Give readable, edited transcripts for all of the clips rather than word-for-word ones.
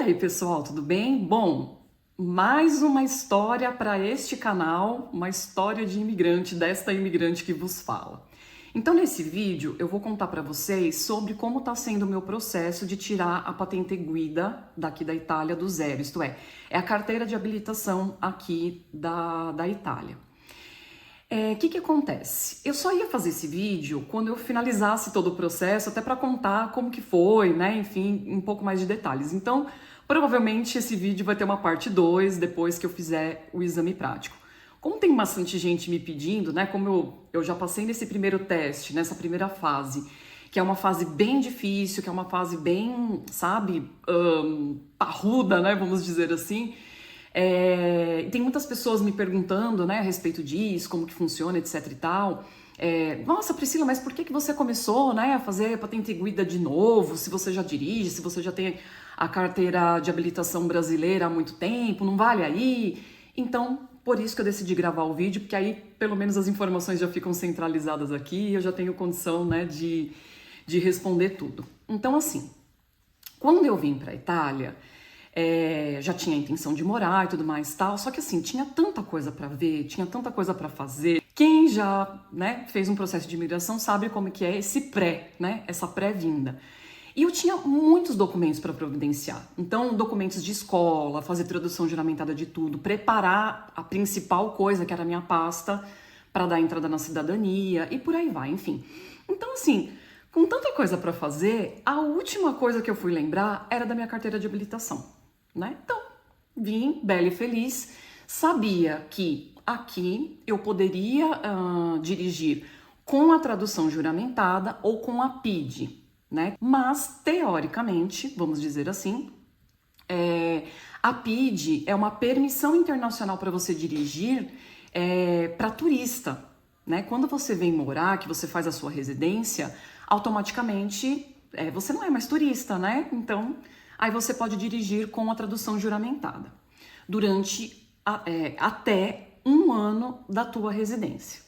aí, pessoal, tudo bem? Bom, mais uma história para este canal, uma história de imigrante, desta imigrante que vos fala. Então, nesse vídeo, eu vou contar para vocês sobre como está sendo o meu processo de tirar a patente guida daqui da Itália do zero, isto é a carteira de habilitação aqui da Itália. O que acontece? Eu só ia fazer esse vídeo quando eu finalizasse todo o processo, até para contar como que foi, né? Enfim, um pouco mais de detalhes. Então, provavelmente esse vídeo vai ter uma parte 2 depois que eu fizer o exame prático. Como tem bastante gente me pedindo, né? Como eu já passei nesse primeiro teste, nessa primeira fase, que é uma fase bem difícil, que é uma fase bem, sabe, parruda, né? Vamos dizer assim. Tem muitas pessoas me perguntando, né, a respeito disso, como que funciona, etc e tal. Nossa, Priscila, mas por que você começou, né, a fazer patente guida de novo? Se você já dirige, se você já tem a carteira de habilitação brasileira há muito tempo, não vale aí? Então, por isso que eu decidi gravar o vídeo, porque aí pelo menos as informações já ficam centralizadas aqui e eu já tenho condição, né, de responder tudo. Então, assim, quando eu vim para a Itália, já tinha a intenção de morar e tudo mais tal, só que assim, tinha tanta coisa para ver, tinha tanta coisa para fazer. Quem já, né, fez um processo de imigração sabe como que é esse pré, né, essa pré-vinda. E eu tinha muitos documentos para providenciar. Então, documentos de escola, fazer tradução juramentada de tudo, preparar a principal coisa, que era a minha pasta, para dar entrada na cidadania e por aí vai, enfim. Então, assim, com tanta coisa para fazer, a última coisa que eu fui lembrar era da minha carteira de habilitação, né? Então, vim bela e feliz, sabia que aqui eu poderia dirigir com a tradução juramentada ou com a PID, né? Mas, teoricamente, vamos dizer assim, a PID é uma permissão internacional para você dirigir para turista, né? Quando você vem morar, que você faz a sua residência, automaticamente você não é mais turista, né? Então, aí você pode dirigir com a tradução juramentada durante até 1 ano da tua residência.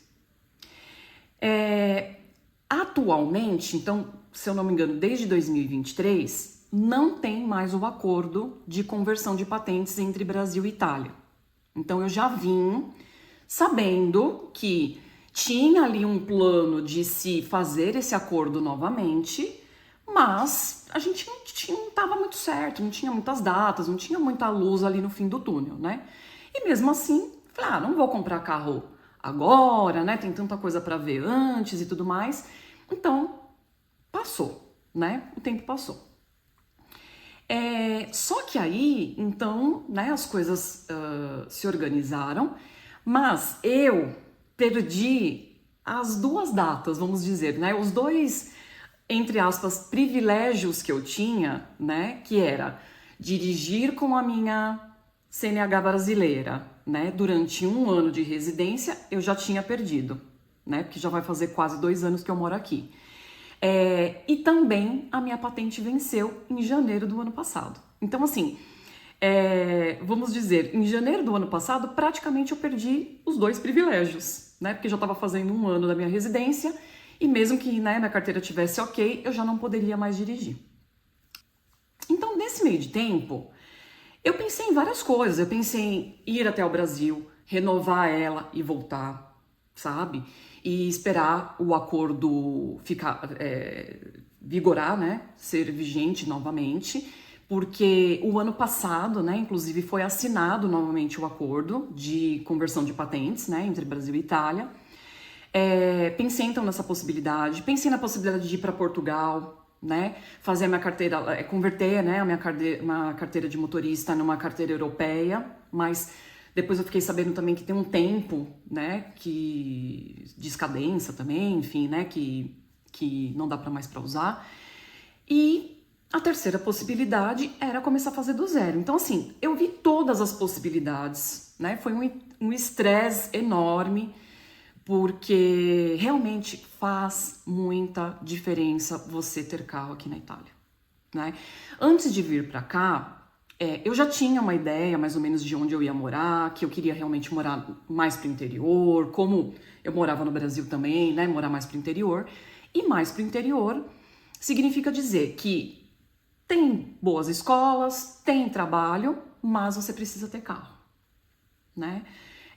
Atualmente, então, se eu não me engano, desde 2023, não tem mais o acordo de conversão de patentes entre Brasil e Itália. Então, eu já vim sabendo que tinha ali um plano de se fazer esse acordo novamente, mas a gente não estava muito certo, não tinha muitas datas, não tinha muita luz ali no fim do túnel, né? E mesmo assim, falei, não vou comprar carro agora, né? Tem tanta coisa para ver antes e tudo mais. Então, passou, né? O tempo passou. Só que aí, então, né, as coisas se organizaram, mas eu perdi as 2 datas, vamos dizer, né? Os 2, entre aspas, privilégios que eu tinha, né? Que era dirigir com a minha CNH brasileira, né? Durante 1 ano de residência, eu já tinha perdido, né? Porque já vai fazer quase 2 anos que eu moro aqui. E também a minha patente venceu em janeiro do ano passado. Então, assim, vamos dizer, em janeiro do ano passado, praticamente eu perdi os 2 privilégios, né? Porque já estava fazendo 1 ano da minha residência e mesmo que, né, minha carteira tivesse ok, eu já não poderia mais dirigir. Então, nesse meio de tempo, eu pensei em várias coisas. Eu pensei em ir até o Brasil, renovar ela e voltar, sabe? E esperar o acordo ficar, vigorar, né? Ser vigente novamente. Porque o ano passado, né, inclusive foi assinado novamente o acordo de conversão de patentes, né, entre Brasil e Itália. Pensei então nessa possibilidade, pensei na possibilidade de ir para Portugal, né, fazer a minha carteira, converter, né, uma carteira de motorista numa carteira europeia, mas depois eu fiquei sabendo também que tem um tempo, né, de escadência também, enfim, né, que não dá para mais para usar. E a terceira possibilidade era começar a fazer do zero. Então, assim, eu vi todas as possibilidades, né? Foi um estresse enorme, porque realmente faz muita diferença você ter carro aqui na Itália, né? Antes de vir para cá, eu já tinha uma ideia mais ou menos de onde eu ia morar, que eu queria realmente morar mais pro interior, como eu morava no Brasil também, né? Morar mais pro interior. E mais pro interior significa dizer que Tem boas escolas, tem trabalho, mas você precisa ter carro, né?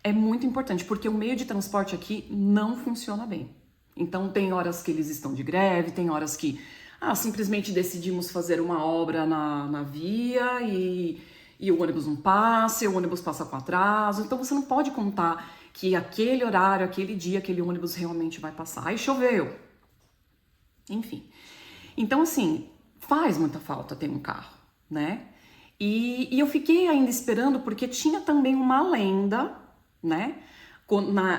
É muito importante, porque o meio de transporte aqui não funciona bem. Então tem horas que eles estão de greve, tem horas que simplesmente decidimos fazer uma obra na via e o ônibus não passa, e o ônibus passa com atraso. Então você não pode contar que aquele horário, aquele dia, aquele ônibus realmente vai passar. Aí choveu. Enfim. Então, assim, faz muita falta ter um carro, né? E eu fiquei ainda esperando porque tinha também uma lenda, né?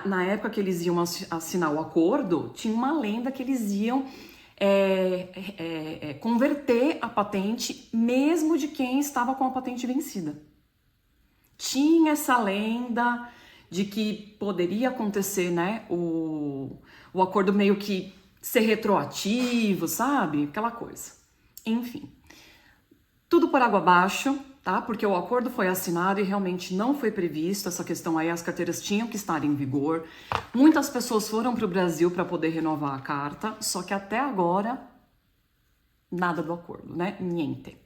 Na época que eles iam assinar o acordo, tinha uma lenda que eles iam converter a patente mesmo de quem estava com a patente vencida. Tinha essa lenda de que poderia acontecer, né, o acordo meio que ser retroativo, sabe? Aquela coisa. Enfim, tudo por água abaixo, tá? Porque o acordo foi assinado e realmente não foi previsto essa questão aí, as carteiras tinham que estar em vigor. Muitas pessoas foram para o Brasil para poder renovar a carta, só que até agora, nada do acordo, né? Niente.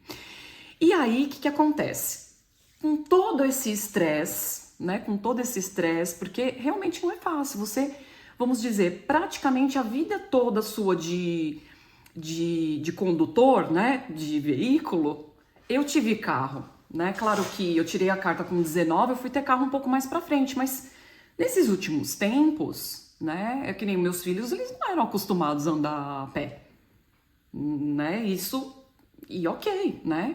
E aí, o que acontece? Com todo esse estresse, né? Com todo esse estresse, porque realmente não é fácil. Você, vamos dizer, praticamente a vida toda sua de condutor, né? De veículo, eu tive carro, né? Claro que eu tirei a carta com 19, eu fui ter carro um pouco mais pra frente, mas nesses últimos tempos, né? É que nem meus filhos, eles não eram acostumados a andar a pé, né? Isso, e ok, né?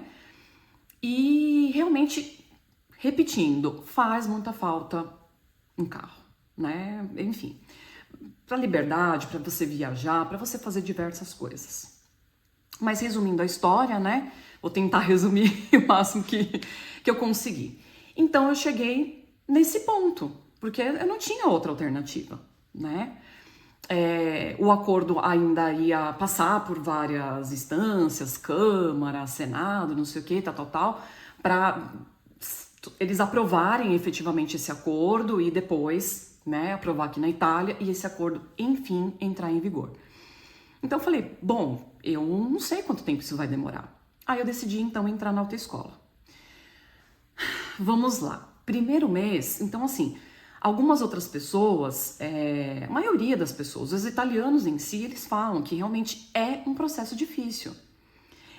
E realmente, repetindo, faz muita falta um carro, né? Enfim, para liberdade, para você viajar, para você fazer diversas coisas. Mas resumindo a história, né? Vou tentar resumir o máximo que eu conseguir. Então eu cheguei nesse ponto, porque eu não tinha outra alternativa, né? O acordo ainda ia passar por várias instâncias, Câmara, Senado, não sei o que, tal, para eles aprovarem efetivamente esse acordo e depois, né, aprovar aqui na Itália e esse acordo, enfim, entrar em vigor. Então eu falei, bom, eu não sei quanto tempo isso vai demorar. Aí eu decidi então entrar na autoescola. Vamos lá. Primeiro mês, então assim, algumas outras pessoas, a maioria das pessoas, os italianos em si, eles falam que realmente é um processo difícil.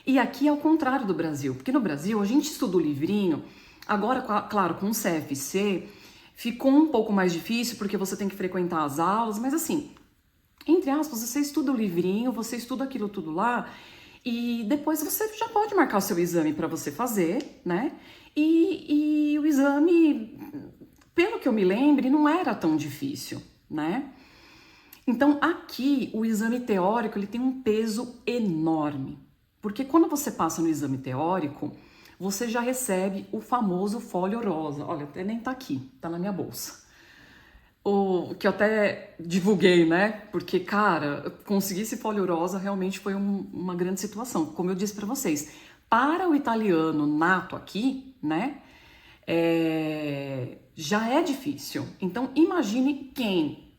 E aqui é o contrário do Brasil, porque no Brasil a gente estuda o livrinho, agora, claro, com o CFC, ficou um pouco mais difícil porque você tem que frequentar as aulas, mas assim, entre aspas, você estuda o livrinho, você estuda aquilo tudo lá e depois você já pode marcar o seu exame para você fazer, né? E o exame, pelo que eu me lembre, não era tão difícil, né? Então aqui o exame teórico ele tem um peso enorme, porque quando você passa no exame teórico, você já recebe o famoso folio rosa. Olha, até nem tá aqui, tá na minha bolsa. O que eu até divulguei, né? Porque, cara, conseguir esse folio rosa realmente foi uma grande situação. Como eu disse para vocês, para o italiano nato aqui, né? Já é difícil. Então, imagine quem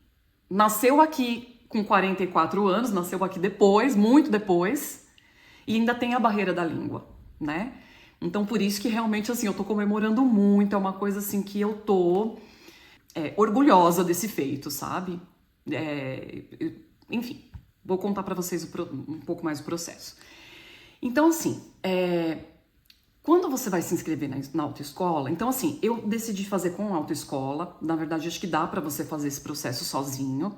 nasceu aqui com 44 anos, nasceu aqui depois, muito depois, e ainda tem a barreira da língua, né? Então, por isso que realmente, assim, eu tô comemorando muito, é uma coisa, assim, que eu tô orgulhosa desse feito, sabe? Enfim, vou contar pra vocês um pouco mais o processo. Então, assim, quando você vai se inscrever na autoescola, então assim, eu decidi fazer com a autoescola, na verdade acho que dá pra você fazer esse processo sozinho,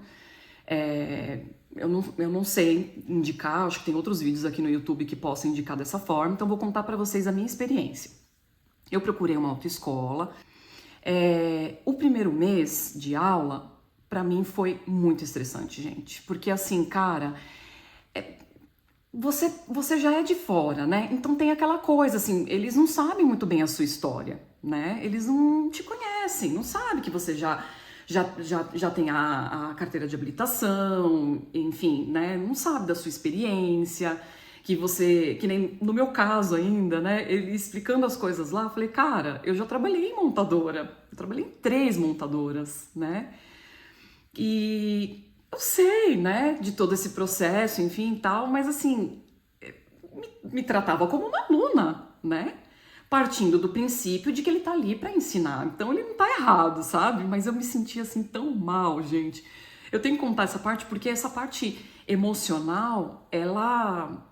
eu não sei indicar, acho que tem outros vídeos aqui no YouTube que possam indicar dessa forma, então vou contar pra vocês a minha experiência. Eu procurei uma autoescola, o primeiro mês de aula, pra mim foi muito estressante, gente, porque assim, cara, você já é de fora, né? Então tem aquela coisa, assim, eles não sabem muito bem a sua história, né? Eles não te conhecem, não sabem que você já tem a carteira de habilitação, enfim, né? Não sabe da sua experiência, que nem no meu caso ainda, né? Ele explicando as coisas lá, eu falei, cara, eu já trabalhei em montadora, eu trabalhei em 3 montadoras, né? E eu sei, né, de todo esse processo, enfim, tal, mas assim, me tratava como uma aluna, né? Partindo do princípio de que ele tá ali para ensinar. Então ele não tá errado, sabe? Mas eu me sentia assim tão mal, gente. Eu tenho que contar essa parte porque essa parte emocional, ela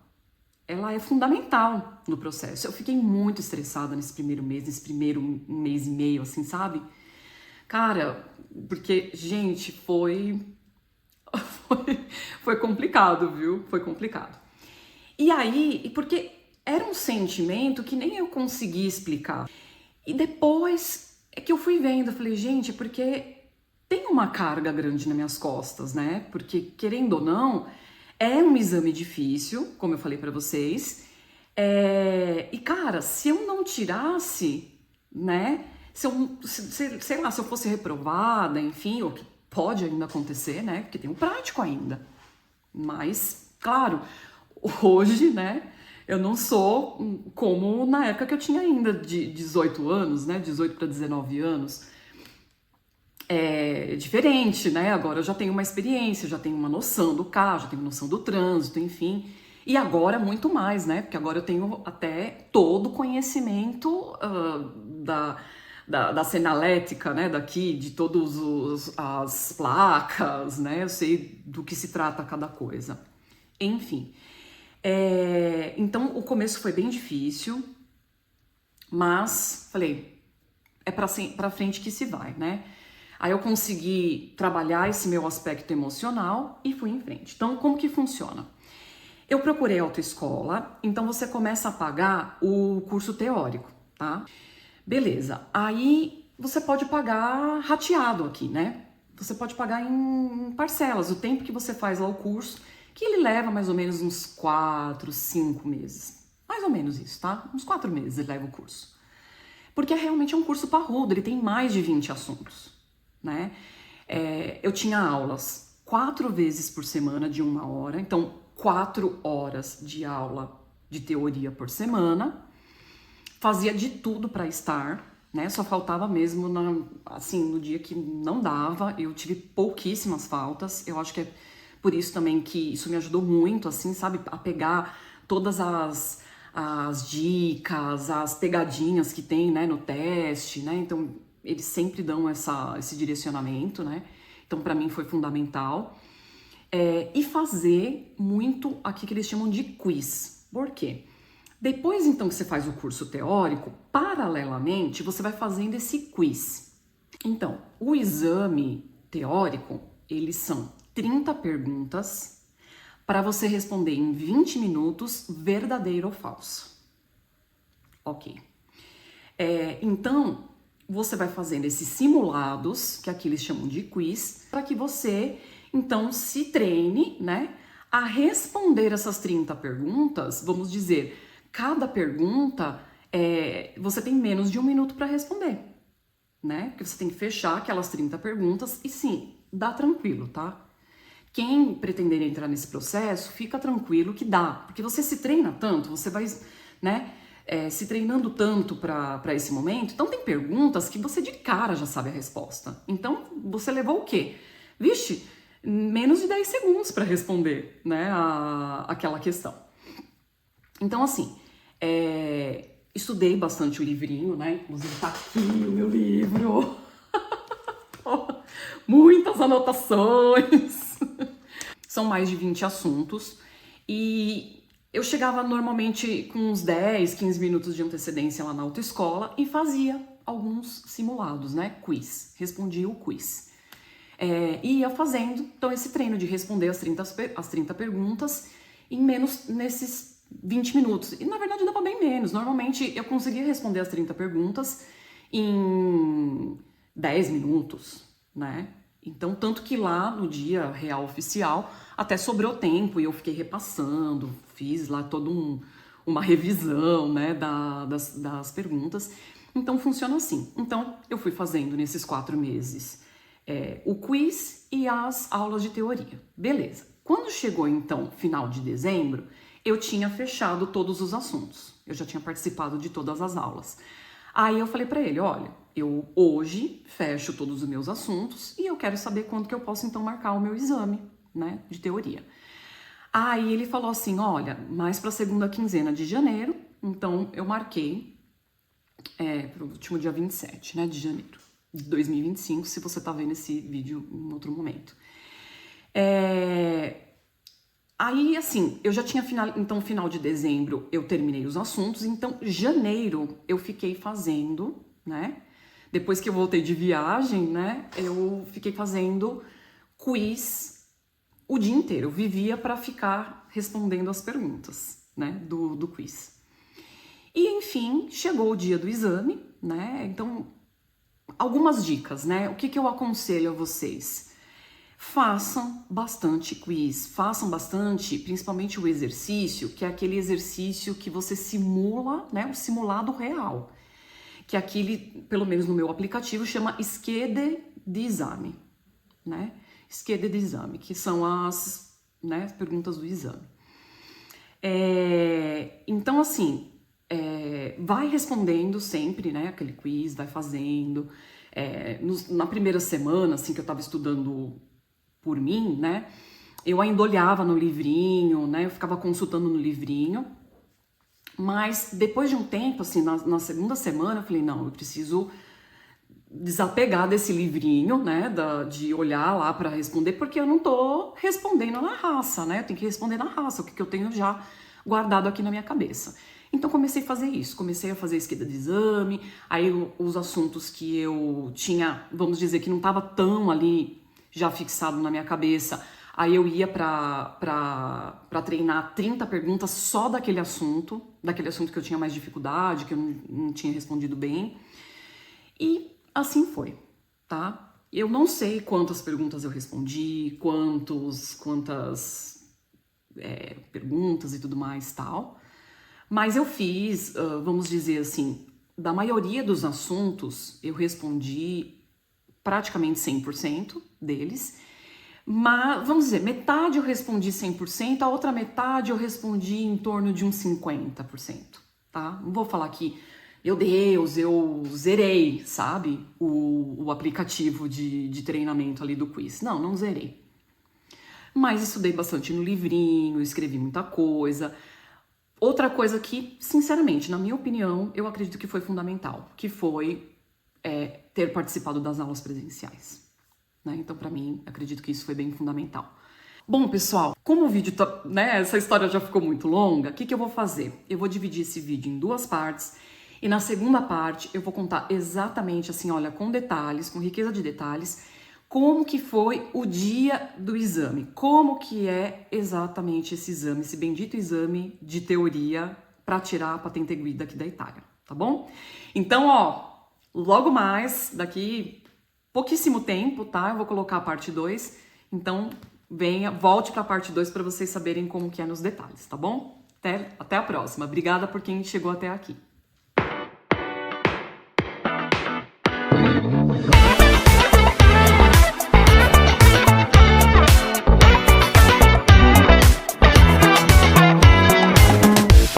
é fundamental no processo. Eu fiquei muito estressada nesse primeiro mês, nesse primeiro mês e meio, assim, sabe? Cara, porque, gente, foi complicado, viu? Foi complicado. E aí, porque era um sentimento que nem eu conseguia explicar. E depois é que eu fui vendo, eu falei, gente, porque tem uma carga grande nas minhas costas, né? Porque, querendo ou não, é um exame difícil, como eu falei pra vocês. E, cara, se eu não tirasse, né? Sei lá, se eu fosse reprovada, enfim, o que pode ainda acontecer, né? Porque tem o prático ainda. Mas, claro, hoje, né? Eu não sou como na época que eu tinha ainda de 18 anos, né? 18 para 19 anos. É diferente, né? Agora eu já tenho uma experiência, já tenho uma noção do carro, já tenho noção do trânsito, enfim. E agora muito mais, né? Porque agora eu tenho até todo o conhecimento da senalética, né? Daqui, de todas as placas, né? Eu sei do que se trata cada coisa. Enfim. Então o começo foi bem difícil, mas falei, é pra frente que se vai, né? Aí eu consegui trabalhar esse meu aspecto emocional e fui em frente. Então, como que funciona? Eu procurei autoescola, então você começa a pagar o curso teórico, tá? Beleza. Aí você pode pagar rateado aqui, né? Você pode pagar em parcelas, o tempo que você faz lá o curso, que ele leva mais ou menos uns 4, 5 meses. Mais ou menos isso, tá? Uns 4 meses ele leva o curso. Porque realmente é um curso parrudo, ele tem mais de 20 assuntos, né? Eu tinha aulas 4 vezes por semana de 1 hora, então 4 horas de aula de teoria por semana. Fazia de tudo para estar, né? Só faltava mesmo assim, no dia que não dava. Eu tive pouquíssimas faltas. Eu acho que é por isso também que isso me ajudou muito, assim, sabe? A pegar todas as dicas, as pegadinhas que tem, né, no teste, né? Então, eles sempre dão esse direcionamento, né? Então, para mim foi fundamental. E fazer muito aqui que eles chamam de quiz. Por quê? Depois, então, que você faz o curso teórico, paralelamente, você vai fazendo esse quiz. Então, o exame teórico, eles são 30 perguntas para você responder em 20 minutos, verdadeiro ou falso. Ok. Então, você vai fazendo esses simulados, que aqui eles chamam de quiz, para que você, então, se treine, né, a responder essas 30 perguntas. Vamos dizer, cada pergunta, você tem menos de 1 minuto para responder, né? Porque você tem que fechar aquelas 30 perguntas e sim, dá tranquilo, tá? Quem pretender entrar nesse processo, fica tranquilo que dá, porque você se treina tanto, você vai, né, se treinando tanto para esse momento. Então tem perguntas que você de cara já sabe a resposta. Então você levou o quê? Vixe, menos de 10 segundos para responder, né, aquela questão. Então assim, estudei bastante o livrinho, né, inclusive tá aqui o meu livro. Muitas anotações. São mais de 20 assuntos e eu chegava normalmente com uns 10, 15 minutos de antecedência lá na autoescola e fazia alguns simulados, né? Quiz. Respondia o quiz. E ia fazendo, então, esse treino de responder as 30 perguntas nesses 20 minutos. E, na verdade, dava bem menos. Normalmente, eu conseguia responder as 30 perguntas em 10 minutos, né? Então, tanto que lá no dia real oficial, até sobrou tempo e eu fiquei repassando, fiz lá toda uma revisão, né, das perguntas. Então, funciona assim. Então, eu fui fazendo nesses 4 meses o quiz e as aulas de teoria. Beleza. Quando chegou, então, final de dezembro, eu tinha fechado todos os assuntos. Eu já tinha participado de todas as aulas. Aí eu falei para ele, olha, eu hoje fecho todos os meus assuntos e eu quero saber quando que eu posso então marcar o meu exame, né, de teoria. Aí ele falou assim, olha, mais para a segunda quinzena de janeiro, então eu marquei para o último dia 27, né, de janeiro de 2025, se você tá vendo esse vídeo em outro momento. Aí, assim, eu já tinha final de dezembro eu terminei os assuntos, então janeiro eu fiquei fazendo, né? Depois que eu voltei de viagem, né? Eu fiquei fazendo quiz o dia inteiro. Eu vivia para ficar respondendo as perguntas, né? Do quiz. E, enfim, chegou o dia do exame, né? Então, algumas dicas, né? O que eu aconselho a vocês? Façam bastante quiz, façam bastante, principalmente o exercício, que é aquele exercício que você simula, né, o simulado real, que é aquele, pelo menos no meu aplicativo, chama Schede de Exame, né, Schede de Exame, que são as, né, perguntas do exame. Então, assim, vai respondendo sempre, né, aquele quiz, vai fazendo. Na primeira semana, assim, que eu tava estudando por mim, né? Eu ainda olhava no livrinho, né? Eu ficava consultando no livrinho. Mas depois de um tempo, assim, na segunda semana, eu falei, não, eu preciso desapegar desse livrinho, né? De olhar lá para responder, porque eu não tô respondendo na raça, né? Eu tenho que responder na raça, o que eu tenho já guardado aqui na minha cabeça. Então comecei a fazer isso, comecei a fazer esquerda de exame, aí os assuntos que eu tinha, vamos dizer, que não tava tão ali já fixado na minha cabeça, aí eu ia para treinar 30 perguntas só daquele assunto que eu tinha mais dificuldade, que eu não tinha respondido bem. E assim foi, tá? Eu não sei quantas perguntas eu respondi, quantas perguntas e tudo mais tal, mas eu fiz, vamos dizer assim, da maioria dos assuntos eu respondi praticamente 100% deles, mas, vamos dizer, metade eu respondi 100%, a outra metade eu respondi em torno de uns 50%, tá? Não vou falar que, meu Deus, eu zerei, sabe, o aplicativo de treinamento ali do quiz. Não zerei. Mas estudei bastante no livrinho, escrevi muita coisa. Outra coisa que, sinceramente, na minha opinião, eu acredito que foi fundamental, que foi ter participado das aulas presenciais. Né? Então, para mim, acredito que isso foi bem fundamental. Bom, pessoal, como o vídeo tá, né, essa história já ficou muito longa, o que eu vou fazer? Eu vou dividir esse vídeo em duas partes e na segunda parte eu vou contar exatamente assim, olha, com detalhes, com riqueza de detalhes, como que foi o dia do exame, como que é exatamente esse exame, esse bendito exame de teoria para tirar a patente guida aqui da Itália, tá bom? Então, ó, logo mais, daqui pouquíssimo tempo, tá? Eu vou colocar a parte 2, então volte para a parte 2 para vocês saberem como que é nos detalhes, tá bom? Até a próxima. Obrigada por quem chegou até aqui.